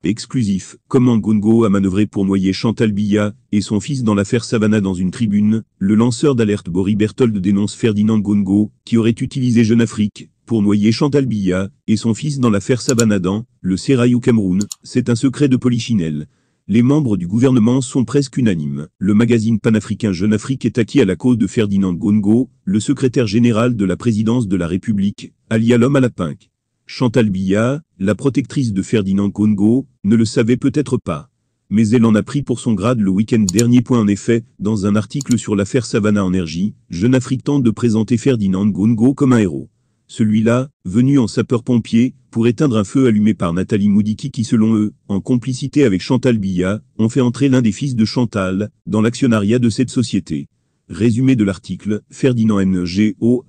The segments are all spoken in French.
Exclusif, comment Ngongo a manœuvré pour noyer Chantal Biya et son fils dans l'affaire Savannah. Dans une tribune, le lanceur d'alerte Bory Berthold dénonce Ferdinand Ngongo, qui aurait utilisé Jeune Afrique pour noyer Chantal Biya et son fils dans l'affaire Savannah dans le Sérail au Cameroun. C'est un secret de polichinelle. Les membres du gouvernement sont presque unanimes. Le magazine panafricain Jeune Afrique est acquis à la cause de Ferdinand Ngongo, le secrétaire général de la présidence de la République, alia l'homme à la pinque. Chantal Biya, la protectrice de Ferdinand Ngongo, ne le savait peut-être pas. Mais elle en a pris pour son grade le week-end dernier. En effet, dans un article sur l'affaire Savannah Energy, Jeune Afrique tente de présenter Ferdinand Ngongo comme un héros. Celui-là, venu en sapeur-pompier, pour éteindre un feu allumé par Nathalie Moudiki qui selon eux, en complicité avec Chantal Biya, ont fait entrer l'un des fils de Chantal, dans l'actionnariat de cette société. Résumé de l'article, Ferdinand Ngongo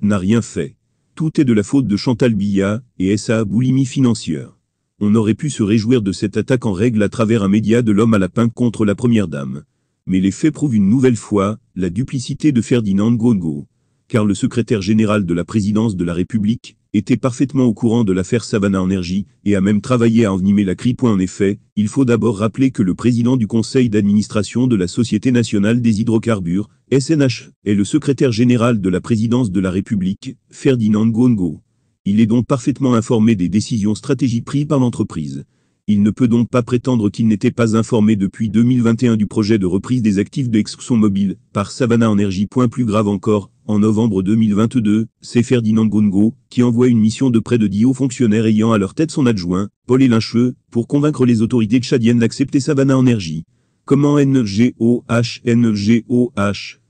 n'a rien fait. Tout est de la faute de Chantal Biya et sa boulimie financière. On aurait pu se réjouir de cette attaque en règle à travers un média de l'homme à la pinque contre la première dame. Mais les faits prouvent une nouvelle fois la duplicité de Ferdinand Ngongo. Car le secrétaire général de la présidence de la République était parfaitement au courant de l'affaire Savannah Energy et a même travaillé à envenimer la crie. En effet, il faut d'abord rappeler que le président du conseil d'administration de la Société nationale des hydrocarbures, SNH, est le secrétaire général de la présidence de la République, Ferdinand Ngongo. Il est donc parfaitement informé des décisions stratégiques prises par l'entreprise. Il ne peut donc pas prétendre qu'il n'était pas informé depuis 2021 du projet de reprise des actifs de ExxonMobil par Savannah Energy. Plus grave encore, en novembre 2022, c'est Ferdinand Ngongo qui envoie une mission de près de 10 hauts fonctionnaires ayant à leur tête son adjoint, Paul Elincheux, pour convaincre les autorités tchadiennes d'accepter Savannah Energy. Comment Ngongo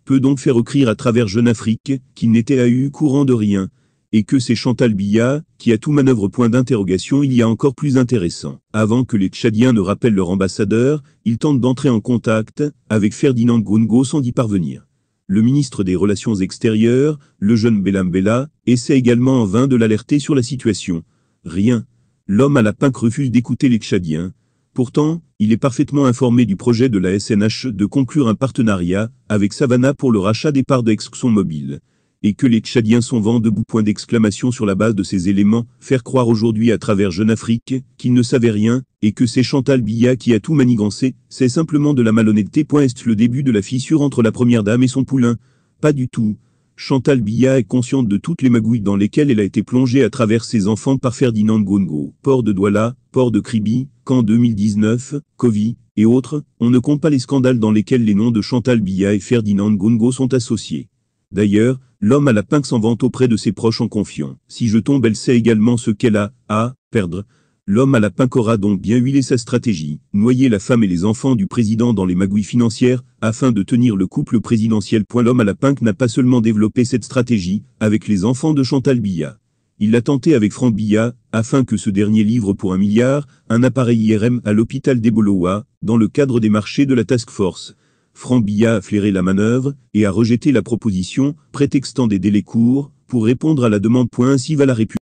peut donc faire écrire à travers Jeune Afrique qu'il n'était à eu courant de rien, et que c'est Chantal Biya qui a tout manœuvre. Point d'interrogation. Il y a encore plus intéressant. Avant que les Tchadiens ne rappellent leur ambassadeur, ils tentent d'entrer en contact avec Ferdinand Ngongo sans y parvenir. Le ministre des Relations extérieures, le jeune Bellam Bella, essaie également en vain de l'alerter sur la situation. Rien. L'homme à la pinque refuse d'écouter les Tchadiens. Pourtant, il est parfaitement informé du projet de la SNH de conclure un partenariat avec Savannah pour le rachat des parts de ExxonMobil. Et que les Tchadiens sont vent debout. Point d'exclamation. Sur la base de ces éléments, faire croire aujourd'hui à travers Jeune Afrique qu'ils ne savaient rien, et que c'est Chantal Biya qui a tout manigancé, c'est simplement de la malhonnêteté. Est-ce le début de la fissure entre la première dame et son poulain? Pas du tout. Chantal Biya est consciente de toutes les magouilles dans lesquelles elle a été plongée à travers ses enfants par Ferdinand Ngongo. Port de Douala, port de Kribi, camp 2019, Covid, et autres, on ne compte pas les scandales dans lesquels les noms de Chantal Biya et Ferdinand Ngongo sont associés. D'ailleurs, l'homme à la pinque s'en vante auprès de ses proches en confiant. Si je tombe, elle sait également ce qu'elle a à perdre. L'homme à la pinque aura donc bien huilé sa stratégie, noyer la femme et les enfants du président dans les magouilles financières, afin de tenir le couple présidentiel. L'homme à la pinque n'a pas seulement développé cette stratégie avec les enfants de Chantal Biya. Il l'a tenté avec Franck Biya, afin que ce dernier livre pour 1 milliard, un appareil IRM à l'hôpital d'Eboloa, dans le cadre des marchés de la Task Force. Franck Biya a flairé la manœuvre et a rejeté la proposition, prétextant des délais courts, pour répondre à la demande. Ainsi va la République.